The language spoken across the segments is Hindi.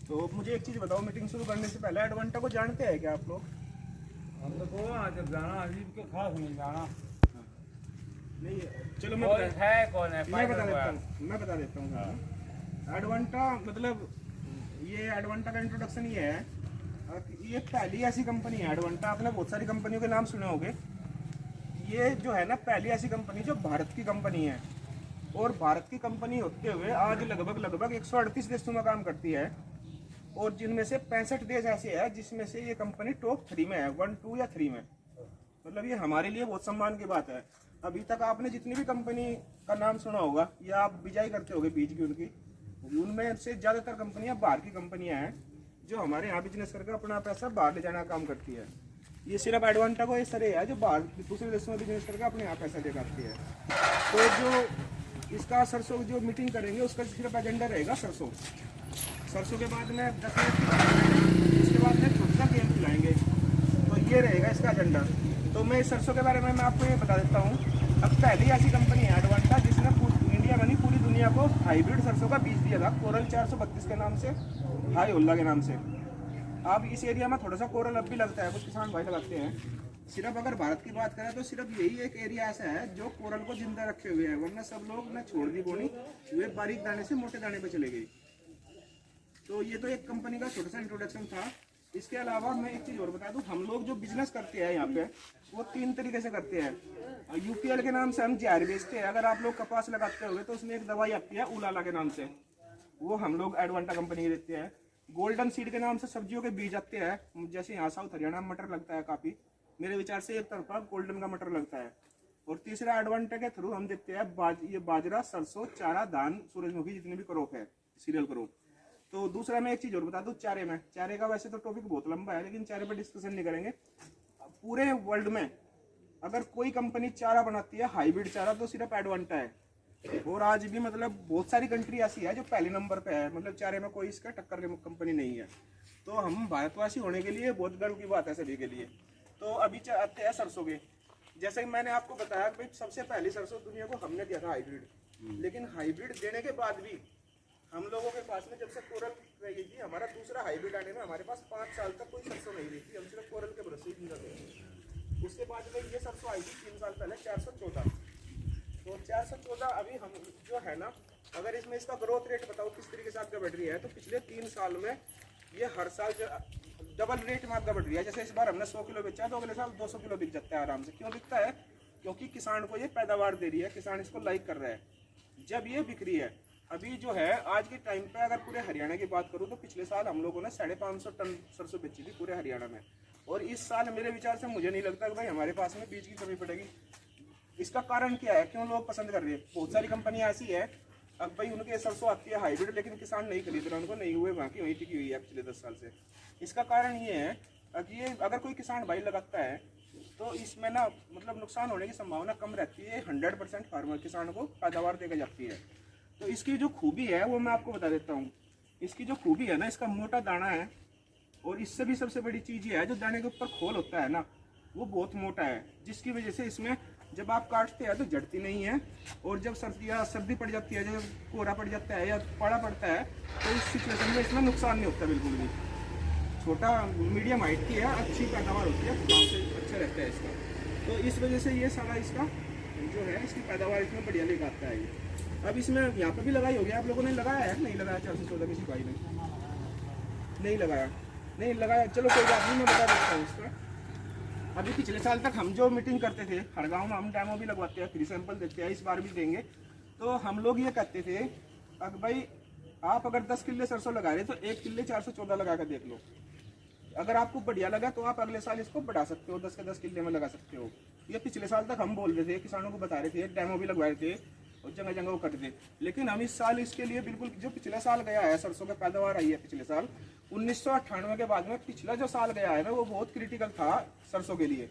तो मुझे एक चीज़ बताओ, मीटिंग शुरू करने से पहले एडवांटा को जानते हैं क्या आप लोग? हम तो को जब जाना अजीब के खास नहीं जाना। नहीं, चलो मैं कौन है कौन है मैं बता देता हूँ। एडवांटा मतलब ये एडवांटा का इंट्रोडक्शन ये है, ये पहली ऐसी कंपनी है एडवांटा। आपने बहुत सारी कंपनियों के नाम सुने होंगे। ये जो है ना, पहली ऐसी कंपनी जो भारत की कंपनी है, और भारत की कंपनी होते हुए आज लगभग 138 देशों में काम करती है, और जिनमें से 65 देश ऐसे हैं जिसमें से ये कंपनी टॉप 3 में है, 1, 2 या 3 में। मतलब ये हमारे लिए बहुत सम्मान की बात है। अभी तक आपने जितनी भी कंपनी का नाम सुना होगा या आप बिजाई करते होगे बीज की उनकी, उनमें से ज़्यादातर कंपनियां बाहर की कंपनियां हैं जो हमारे यहाँ बिजनेस करके अपना पैसा बाहर ले जाने का काम करती है। ये सिर्फ एडवांटा को इस तरह है जो बाहर दूसरे देशों में बिजनेस करके अपने यहाँ पैसा ले जाती है। तो जो इसका सरसों जो मीटिंग करेंगे उसका सिर्फ एजेंडा रहेगा सरसों के बाद में 10 मिनट, इसके बाद में छोटा सा गेम खिलाएंगे। तो ये रहेगा इसका एजेंडा। तो मैं इस सरसों के बारे में मैं आपको ये बता देता हूँ। अब पहली ऐसी कंपनी है एडवांटा जिसने इंडिया में नहीं पूरी दुनिया को हाइब्रिड सरसों का बीज दिया था, कोरल 432 के नाम से, हाई होल्ला के नाम से। अब इस एरिया में थोड़ा सा कोरल अब भी लगता है, कुछ किसान भाई लगाते हैं। सिर्फ अगर भारत की बात करें तो सिर्फ यही एक एरिया ऐसा है जो कोरल को जिंदा रखे हुए है, वरना सब लोग ने छोड़ दी बोनी, वे बारीक दाने से मोटे दाने पे चले गई। तो ये तो एक कंपनी का छोटा सा इंट्रोडक्शन था। इसके अलावा मैं एक चीज़ और बता दूं, हम लोग जो बिजनेस करते हैं यहाँ पे वो 3 तरीके से करते हैं। यूपीएल के नाम से हम जहर बेचते हैं। अगर आप लोग कपास लगाते होंगे तो उसमें एक दवाई आती है उलाला के नाम से, वो हम लोग एडवांटा कंपनी की देते हैं। गोल्डन सीड के नाम से सब्जियों के बीज आते हैं, जैसे यहाँ साउथ हरियाणा में मटर लगता है काफ़ी, मेरे विचार से एक तरफा गोल्डन का मटर लगता है। और तीसरा एडवांटा के थ्रू हम देते हैं ये बाजरा, सरसों, चारा, धान, सूरजमुखी, जितनी भी क्रॉप है, सीरियल क्रॉप। तो दूसरा मैं एक चीज़ और बता दूं, चारे का वैसे तो टॉपिक बहुत लंबा है, लेकिन चारे पर डिस्कशन नहीं करेंगे। पूरे वर्ल्ड में अगर कोई कंपनी चारा बनाती है हाइब्रिड चारा तो सिर्फ एडवांटा है। और आज भी मतलब बहुत सारी कंट्री ऐसी है जो पहले नंबर पे है, मतलब चारे में कोई इसका टक्कर की कंपनी नहीं है। तो हम भारतवासी होने के लिए बहुत गर्व की बात है सभी के लिए। तो अभी आते हैं सरसों के। जैसे कि मैंने आपको बताया कि सबसे पहली सरसों दुनिया को हमने दिया था हाइब्रिड, लेकिन हाइब्रिड देने के बाद भी हम लोगों के पास में जब से कोरल रही थी, हमारा दूसरा हाइब्रिड आने में हमारे पास 5 साल तक कोई सरसों नहीं रही थी। हम सिर्फ कोरल के भरोसे ही थे। उसके बाद में ये सरसों आई थी 3 साल पहले 414। तो 414 अभी हम जो है ना, अगर इसमें इसका ग्रोथ रेट बताओ किस तरीके से आगे बढ़ रही है, तो पिछले 3 साल में ये हर साल डबल रेट में आगे बढ़ रही है। जैसे इस बार हमने 100 किलो बेचा है तो अगले साल 200 किलो बिक जाता है आराम से। क्यों बिकता है? क्योंकि किसान को ये पैदावार दे रही है, किसान इसको लाइक कर रहा है। जब ये बिक रही है, अभी जो है आज के टाइम पे अगर पूरे हरियाणा की बात करूँ तो पिछले साल हम लोगों ने 550 टन सरसों बेची थी पूरे हरियाणा में। और इस साल मेरे विचार से मुझे नहीं लगता कि भाई हमारे पास में बीज की कमी पड़ेगी। इसका कारण क्या है, क्यों लोग पसंद कर रहे हैं? बहुत सारी कंपनियां ऐसी है, अब भाई उनके सरसों आती है हाइब्रिड, लेकिन किसान नहीं खरीद रहा, उनको नहीं हुए, वहाँ की वहीं टिकी हुई है पिछले 10 साल से। इसका कारण ये है कि ये अगर कोई किसान भाई लगाता है तो इसमें ना मतलब नुकसान होने की संभावना कम रहती है। 100% फार्मर किसान को पैदावार देकर जाती है। तो इसकी जो खूबी है वो मैं आपको बता देता हूँ। इसकी जो खूबी है ना, इसका मोटा दाना है, और इससे भी सबसे बड़ी चीज़ ये है जो दाने के ऊपर खोल होता है ना, वो बहुत मोटा है, जिसकी वजह से इसमें जब आप काटते हैं तो जड़ती नहीं है। और जब सर्दी पड़ जाती है, जब कोहरा पड़ जाता है या पाला पड़ता है, तो इस सिचुएशन में इसमें नुकसान नहीं होता बिल्कुल भी। छोटा मीडियम हाइट की है, अच्छी पैदावार होती है, गाँव से अच्छा रहता है इसका। तो इस वजह से ये सारा इसका जो है इसकी पैदावार इसमें बढ़िया लेकर आता है ये। अब इसमें यहाँ पर भी लगाई होगी, आप लोगों ने लगाया है? नहीं लगाया 414 किसी भाई ने नहीं लगाया। चलो कोई बात नहीं, मैं बता देता हूँ इसका। अभी पिछले साल तक हम जो मीटिंग करते थे, हर गांव में हम डेमो भी लगवाते हैं, फ्री सैंपल देते हैं, इस बार भी देंगे। तो हम लोग ये कहते थे अगर भाई आप अगर 10 किले सरसों लगा रहे तो 1 किले 414 लगा कर देख लो। अगर आपको बढ़िया लगा तो आप अगले साल इसको बढ़ा सकते हो, 10 के 10 किले में लगा सकते हो। ये पिछले साल तक हम बोल रहे थे, किसानों को बता रहे थे, डेमो भी लगवा रहे थे और जगह जगह वो कट दे। लेकिन हम इस साल इसके लिए बिल्कुल, जो पिछले साल गया है सरसों का पैदावार आई है पिछले साल 1998 के बाद में, पिछला जो साल गया है ना वो बहुत क्रिटिकल था सरसों के लिए।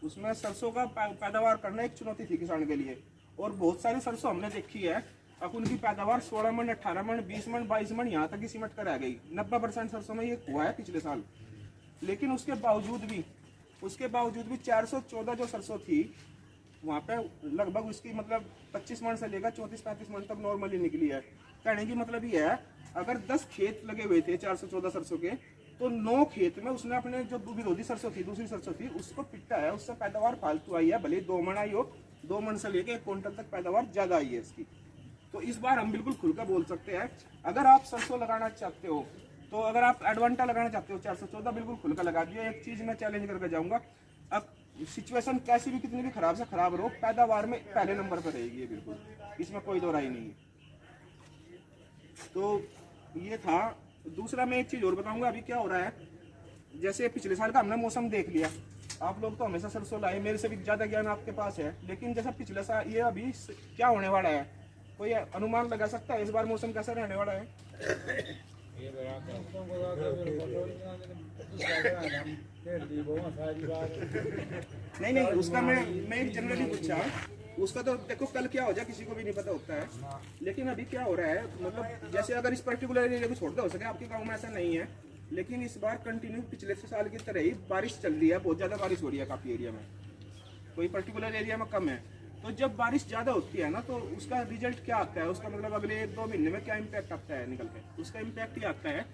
उसमें सरसों का पैदावार करना एक चुनौती थी किसान के लिए। और बहुत सारी सरसों हमने देखी है, अब उनकी पैदावार 16 मन, 18 मन, 20 मन, 22 मन, यहाँ तक ही सिमट कर आ गई। 90% सरसों में ये हुआ है पिछले साल। लेकिन उसके बावजूद भी 414 जो सरसों थी वहाँ पे लगभग उसकी मतलब 25 मन से लेकर 34-35 मन तक नॉर्मली निकली है। कहने की मतलब ये है अगर 10 खेत लगे हुए थे 414 सरसों के, तो 9 खेत में उसने अपने जो विरोधी सरसों थी, दूसरी सरसों थी, उसको पिटा है, उससे पैदावार फालतू आई है, भले 2 मन आई हो, 2 मन से लेके 1 क्विंटल तक पैदावार ज्यादा आई है इसकी। तो इस बार हम बिल्कुल खुलकर बोल सकते हैं, अगर आप सरसों लगाना चाहते हो, तो अगर आप एडवांटा लगाना चाहते हो 414 बिल्कुल खुलकर लगा दियो। एक चीज मैं चैलेंज करके जाऊंगा, अब सिचुएशन कैसी भी कितनी भी खराब से खराब रहो, पैदावार में पहले नंबर पर रहेगी ये, बिल्कुल इसमें कोई दो राय नहीं है। तो ये था। दूसरा मैं एक चीज और बताऊंगा, अभी क्या हो रहा है, जैसे पिछले साल का हमने मौसम देख लिया, आप लोग तो हमेशा सरसों लाए, मेरे से भी ज्यादा ज्ञान आपके पास है, लेकिन जैसा पिछले साल ये अभी क्या होने वाला है, कोई अनुमान लगा सकता है इस बार मौसम कैसा रहने वाला है? नहीं उसका मैं एक जनरली पूछा, उसका तो देखो कल क्या हो जाए किसी को भी नहीं पता होता है, लेकिन अभी क्या हो रहा है, मतलब जैसे अगर इस पर्टिकुलर एरिया को छोड़ दो, हो सके आपके गांव में ऐसा नहीं है, लेकिन इस बार कंटिन्यू पिछले साल की तरह ही बारिश चल रही है, बहुत ज़्यादा बारिश हो रही है काफ़ी एरिया में, कोई पर्टिकुलर एरिया में कम है। तो जब बारिश ज़्यादा होती है ना, तो उसका रिजल्ट क्या आता है, उसका मतलब अगले 1-2 महीने में क्या इम्पैक्ट आता है निकल के, उसका इम्पैक्ट ये आता है,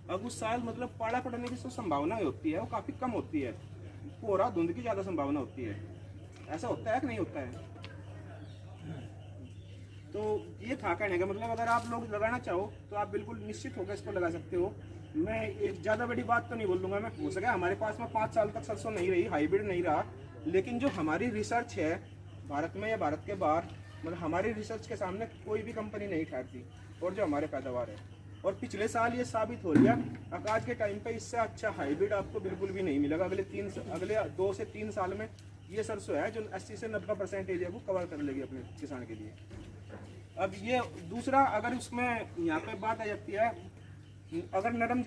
अब उस साल मतलब पाला पड़ने की जो संभावना होती है वो काफ़ी कम होती है, कोहरा धुंध की ज़्यादा संभावना होती है। ऐसा होता है कि नहीं होता है? तो ये था कहने का मतलब, अगर आप लोग लगाना चाहो तो आप बिल्कुल निश्चित होकर इसको लगा सकते हो। मैं एक ज़्यादा बड़ी बात तो नहीं बोलूँगा मैं, हो सके हमारे पास में 5 साल तक सरसों नहीं रही, हाइब्रिड नहीं रहा, लेकिन जो हमारी रिसर्च है भारत में या भारत के बाहर, मतलब हमारी रिसर्च के सामने कोई भी कंपनी नहीं ठहरती, और जो हमारे पैदावार है, और पिछले साल ये साबित हो गया, अब आज के टाइम पे इससे अच्छा हाइब्रिड आपको बिल्कुल भी नहीं मिलेगा। अगले 2 से 3 साल में ये सरसों है जो 80 से 90% एरिया को कवर कर लेगी अपने किसान के लिए। अब ये दूसरा, अगर उसमें यहाँ पे बात आ जाती है, अगर नरम